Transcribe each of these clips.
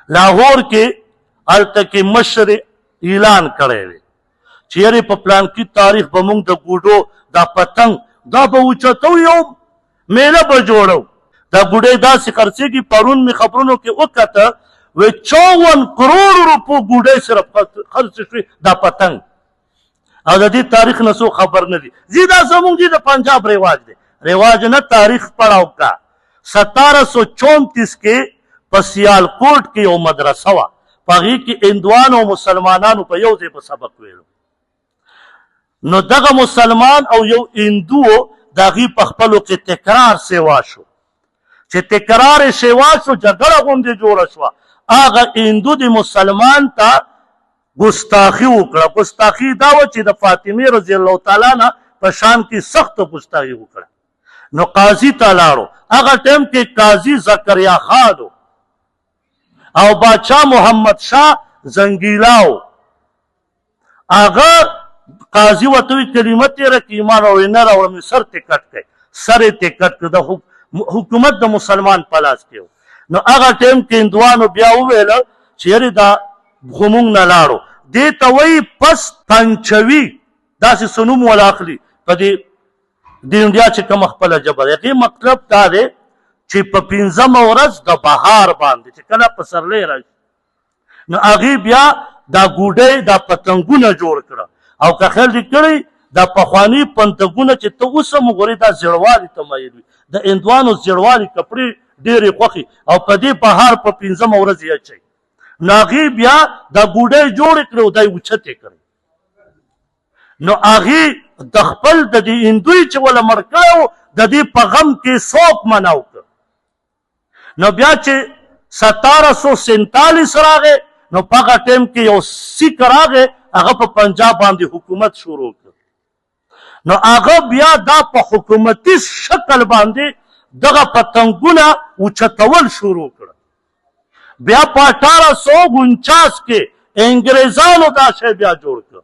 لاهور کې هلته کې مشر اعلان کړی دی چې یارې په پلان کې تاریخ به موږ د ګوډو دا پتنګ دا به اوچتو یو میله به جوړو دا ګوډۍ داسې خرڅېږي پرون مې خبرونو کې وکته وی 54 کروڑ روپو ګوډۍ صرف خرڅ شوې دا پتنګ او د دې تاریخ نه څوک خبر نه دي زی دا زموږ دي د پنجاب رواج دی رواج نه تاریخ پڑھاو کا 1734 کې په سیالکوټ کې یو مدرسه وه په هغې کې هندوانو او مسلمانانو په یو ځای په سبق ویلو نو دغه مسلمان او یو هندو د هغې په خپلو کې تکرار سیوا شو چې تکرار یې سیوا شو جګړه غوندې جوړه شوه هغه هندو د مسلمان ته ګستاخي وکړه ګستاخي دا وه چې د فاطمې رضی الله تعالی نه په شان کې سخته ګستاخي وکړه نو قاضي ته لاړو هغه ټایم کې قاضي زکریا خان او بادشاه محمد شاه زنګیلا و هغه قاضي ورته وایي کلمه تېره کړي ایمان راوړئ نه راوړم سر ترې کټ کړئ سر یې ترې کټ کړ د حکومت د مسلمان په لاس کې و نو هغه ټایم کې هندوانو بیا وویله چې یارې دا خو موږ نه لاړو دې ته وایي پس پنچوي داسې څه نوم وله اخلي په دې د انډیا چې کومه خپله ژبه ده هغې مطلب دا دی چې په 5مه ورځ د بهار باندې چې کله پسرلی راشي نو هغې بیا دا ګوډۍ دا پتنګونه جوړ کړه او که خیال دې کړی دا پخواني پتنګونه چې ته اوس هم وګورې دا زیړوالي ته مایل وي د هندوانو زیړوالي کپړې ډېرې خوښې او په دې بهار په 5مه ورځ یې اچوي نو هغې بیا دا ګوډۍ جوړې کړې او دا یې اوچتې کړې نو هغې د خپل د دې هندوی چې وله مړ کړی و د دې په غم کې څوک منع وکړ نو بیا چې 1747 راغی نو په هغه ټایم کې یو سیک راغی هغه په پنجاب باندې حکومت شروع کړ نو هغه بیا دا په حکومتي شکل باندې دغه پتنګونه اوچتول شروع کړ بیا په 1849 کې انګریزانو دا شی بیا جوړ کړ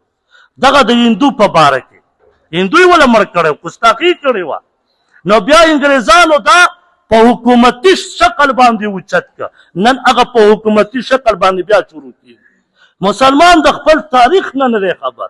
دغه د هندو په باره کې هندوی وله مړ کړی ګستاخي کړې وه نو بیا انګریزانو دا په حکومتي شکل باندې اوچت کړه نن هغه په حکومتي شکل باندې بیا شروع کېږي مسلمان د خپل تاریخ نه دی خبر